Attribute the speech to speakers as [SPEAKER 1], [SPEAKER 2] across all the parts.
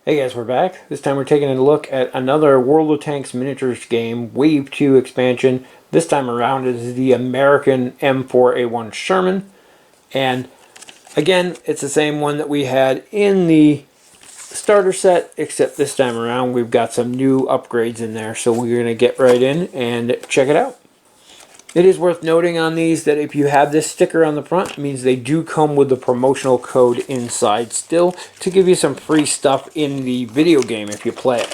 [SPEAKER 1] Hey guys, we're back. This time we're taking a look at another World of Tanks miniatures game, Wave 2 expansion. This time around is the American M4A1 Sherman. And again, it's the same one that we had in the starter set, except this time around we've got some new upgrades in there. So we're going to get right in and check it out. It is worth noting on these that if you have this sticker on the front, it means they do come with the promotional code inside still to give you some free stuff in the video game if you play it.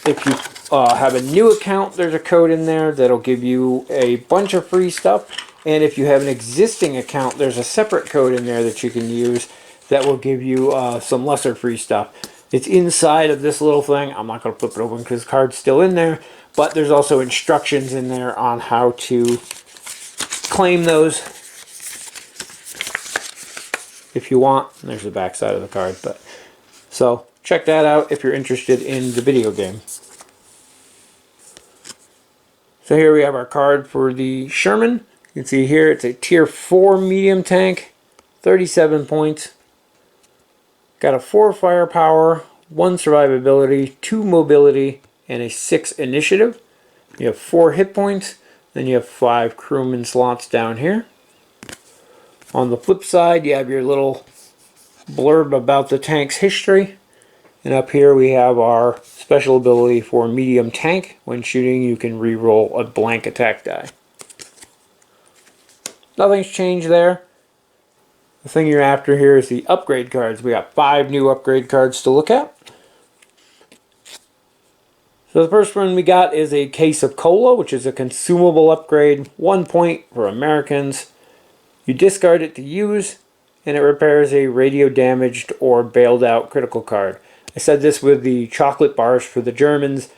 [SPEAKER 1] If you have a new account, there's a code in there that'll give you a bunch of free stuff. And if you have an existing account, there's a separate code in there that you can use that will give you some lesser free stuff. It's inside of this little thing. I'm not going to flip it open because the card's still in there. But there's also instructions in there on how to claim those if you want. And there's the back side of the card. So check that out if you're interested in the video game. So here we have our card for the Sherman. You can see here it's a tier 4 medium tank, 37 points. Got a 4 firepower, 1 survivability, 2 mobility, and a 6 initiative. You have 4 hit points, then you have 5 crewman slots down here. On the flip side, you have your little blurb about the tank's history. And up here we have our special ability for medium tank. When shooting, you can re-roll a blank attack die. Nothing's changed there. The thing you're after here is the upgrade cards. We got 5 new upgrade cards to look at. So the first one we got is a case of cola, which is a consumable upgrade, 1 point for Americans. You discard it to use, and it repairs a radio damaged or bailed out critical card. I said this with the chocolate bars for the Germans.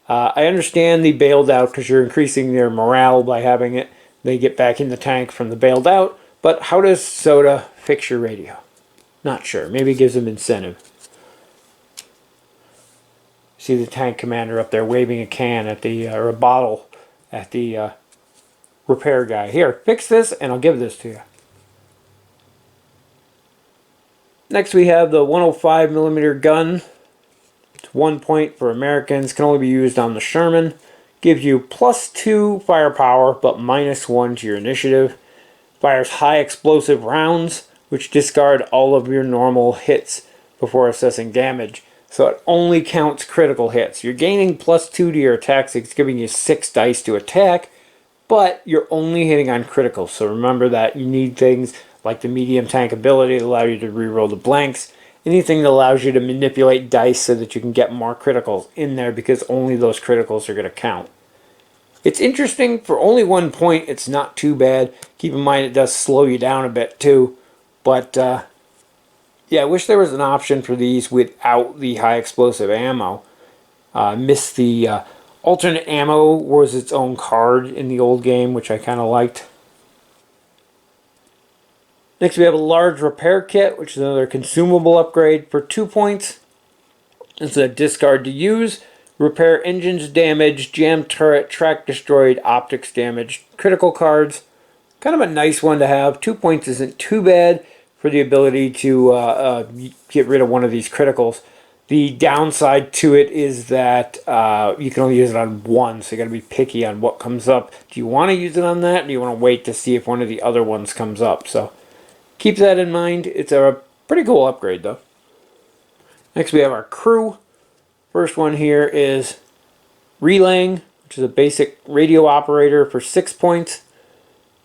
[SPEAKER 1] I understand the bailed out because you're increasing their morale by having it. They get back in the tank from the bailed out, but how does soda fix your radio? Not sure. Maybe it gives them incentive. See the tank commander up there waving a can at the or a bottle at the repair guy. Here, fix this and I'll give this to you. Next we have the 105mm gun. It's 1 point for Americans. Can only be used on the Sherman. Gives you +2 firepower but -1 to your initiative. Fires high explosive rounds which discard all of your normal hits before assessing damage. So it only counts critical hits. You're gaining +2 to your attacks. It's giving you 6 dice to attack, but you're only hitting on criticals. So remember that you need things like the medium tank ability to allow you to reroll the blanks. Anything that allows you to manipulate dice so that you can get more criticals in there because only those criticals are going to count. It's interesting. For only 1 point, it's not too bad. Keep in mind it does slow you down a bit too. But yeah, I wish there was an option for these without the high explosive ammo. Missed the alternate ammo was its own card in the old game, which I kind of liked. Next we have a large repair kit, which is another consumable upgrade for 2 points. It's a discard to use. Repair engines damaged, jam turret, track destroyed, optics damaged, critical cards. Kind of a nice one to have. 2 points isn't too bad for the ability to get rid of one of these criticals. The downside to it is that you can only use it on one, so you got to be picky on what comes up. Do you want to use it on that, or do you want to wait to see if one of the other ones comes up? So keep that in mind. It's a pretty cool upgrade though. Next we have our crew. First one here is relaying, which is a basic radio operator for 6 points.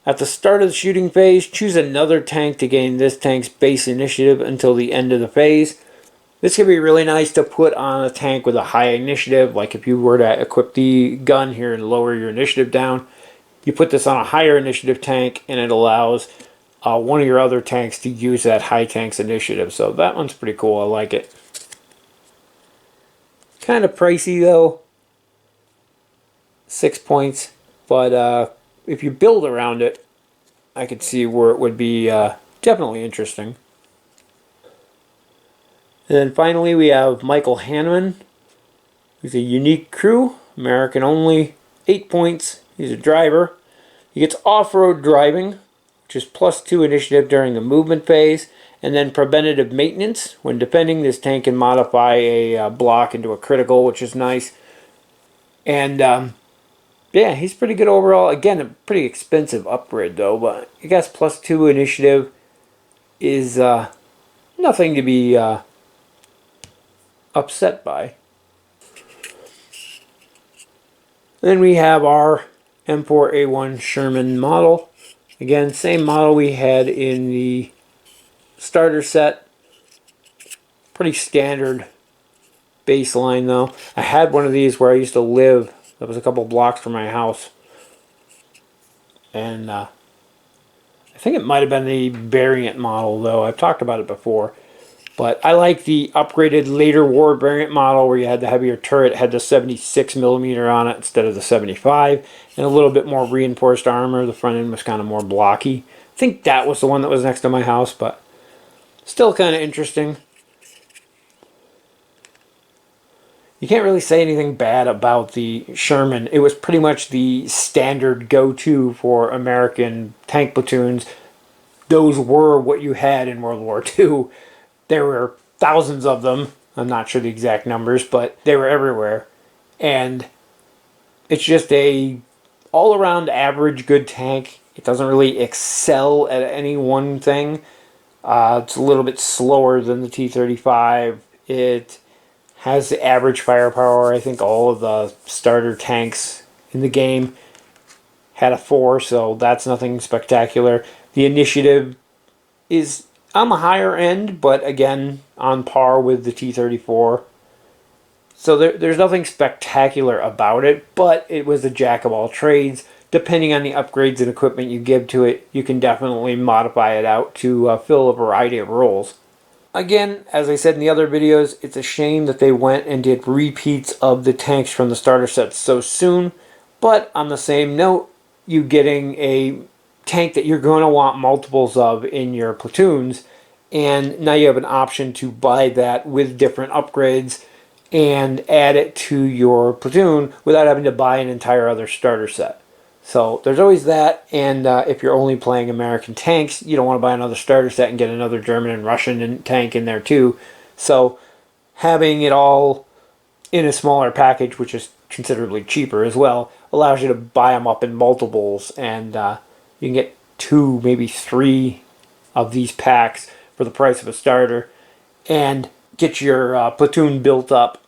[SPEAKER 1] At the start of the shooting phase, choose another tank to gain this tank's base initiative until the end of the phase. This can be really nice to put on a tank with a high initiative, like if you were to equip the gun here and lower your initiative down. You put this on a higher initiative tank and it allows one of your other tanks to use that high tank's initiative. So that one's pretty cool. I like it. Kind of pricey though. 6 points. But if you build around it, I could see where it would be definitely interesting. And then finally we have Michael Hanneman, who's a unique crew, American only, 8 points. He's a driver. He gets off-road driving, which is +2 initiative during the movement phase, And then preventative maintenance. When defending, this tank can modify a block into a critical, which is nice. And yeah, he's pretty good overall. Again, a pretty expensive upgrade though, but I guess +2 initiative is nothing to be upset by. Then we have our M4A1 Sherman model. Again, same model we had in the starter set. Pretty standard baseline though. I had one of these where I used to live. That was a couple blocks from my house. And I think it might have been the variant model though. I've talked about it before. But I like the upgraded later war variant model where you had the heavier turret, had the 76mm on it instead of the 75, and a little bit more reinforced armor. The front end was kind of more blocky. I think that was the one that was next to my house, but still kind of interesting. You can't really say anything bad about the Sherman. It was pretty much the standard go-to for American tank platoons. Those were what you had in World War II. There were thousands of them. I'm not sure the exact numbers, but they were everywhere. And it's just a all-around average good tank. It doesn't really excel at any one thing. It's a little bit slower than the T-35. It has the average firepower. I think all of the starter tanks in the game had a 4, so that's nothing spectacular. The initiative is on the higher end, but again, on par with the T-34. So there's nothing spectacular about it, but it was a jack of all trades. Depending on the upgrades and equipment you give to it, you can definitely modify it out to fill a variety of roles. Again, as I said in the other videos, it's a shame that they went and did repeats of the tanks from the starter sets so soon. But on the same note, you getting a tank that you're going to want multiples of in your platoons, and now you have an option to buy that with different upgrades and add it to your platoon without having to buy an entire other starter set. So there's always that, and if you're only playing American tanks, you don't want to buy another starter set and get another German and Russian tank in there too. So having it all in a smaller package, which is considerably cheaper as well, allows you to buy them up in multiples, and you can get 2, maybe 3 of these packs for the price of a starter and get your platoon built up.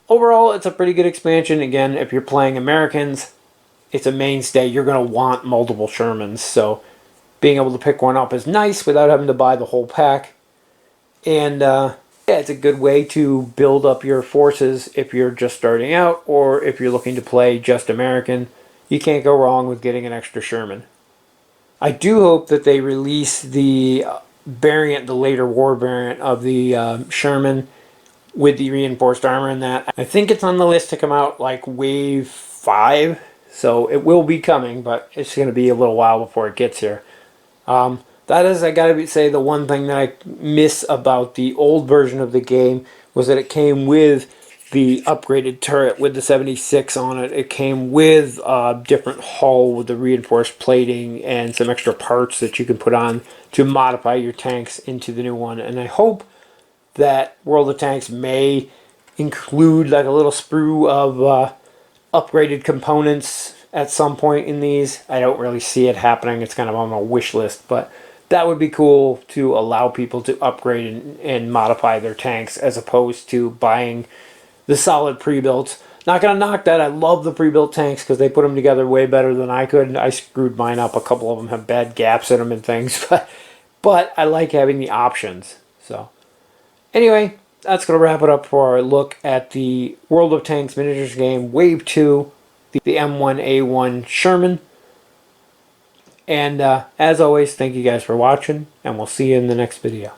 [SPEAKER 1] Overall, it's a pretty good expansion. Again, if you're playing Americans, it's a mainstay. You're going to want multiple Shermans, so being able to pick one up is nice without having to buy the whole pack. And yeah, it's a good way to build up your forces if you're just starting out, or if you're looking to play just American. You can't go wrong with getting an extra Sherman. I do hope that they release the variant, the later war variant of the Sherman with the reinforced armor in that. I think it's on the list to come out like wave 5. So it will be coming, but it's going to be a little while before it gets here. That is, I gotta say, the one thing that I miss about the old version of the game was that it came with the upgraded turret with the 76 on it. It came with a different hull with the reinforced plating and some extra parts that you can put on to modify your tanks into the new one. And I hope that World of Tanks may include like a little sprue of upgraded components at some point in these. I don't really see it happening. It's kind of on my wish list, but that would be cool to allow people to upgrade and modify their tanks as opposed to buying the solid pre-built. Not going to knock that. I love the pre-built tanks because they put them together way better than I could. I screwed mine up. A couple of them have bad gaps in them and things, but I like having the options. So anyway, that's going to wrap it up for our look at the World of Tanks miniatures game, Wave 2, the M4A1 Sherman. And as always, thank you guys for watching, and we'll see you in the next video.